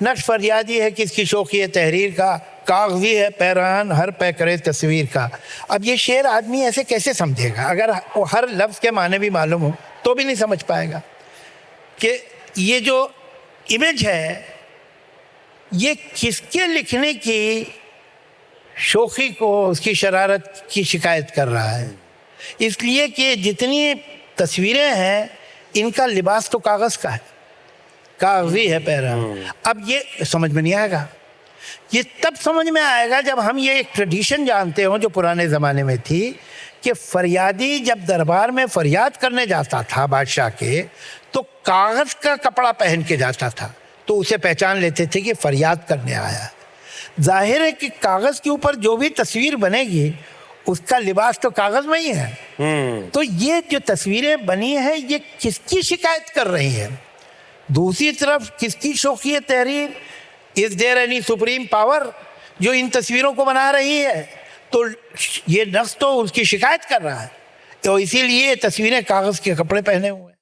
نقش فریادی ہے کس کی شوخی تحریر کا، کاغذی ہے پیرہن ہر پہ کرے تصویر کا۔ اب یہ شعر آدمی ایسے کیسے سمجھے گا؟ اگر وہ ہر لفظ کے معنی بھی معلوم ہو تو بھی نہیں سمجھ پائے گا کہ یہ جو امیج ہے یہ کس کے لکھنے کی شوخی کو، اس کی شرارت کی شکایت کر رہا ہے۔ اس لیے کہ جتنی تصویریں ہیں ان کا لباس تو کاغذ کا ہے، کاغذی ہے پیرہن۔ اب یہ سمجھ میں نہیں آئے گا، یہ تب سمجھ میں آئے گا جب ہم یہ ایک ٹریڈیشن جانتے ہوں جو پرانے زمانے میں تھی کہ فریادی جب دربار میں فریاد کرنے جاتا تھا بادشاہ کے تو کاغذ کا کپڑا پہن کے جاتا تھا، تو اسے پہچان لیتے تھے کہ فریاد کرنے آیا ہے۔ ظاہر ہے کہ کاغذ کے اوپر جو بھی تصویر بنے گی اس کا لباس تو کاغذ میں ہی ہے۔ تو یہ جو تصویریں بنی ہیں یہ کس کی شکایت کر رہی ہیں؟ دوسری طرف کس کی شوخی تحریر؟ از دیر اینی سپریم پاور جو ان تصویروں کو بنا رہی ہے؟ تو یہ نقص تو اس کی شکایت کر رہا ہے، تو اسی لیے تصویریں کاغذ کے کپڑے پہنے ہوئے ہیں۔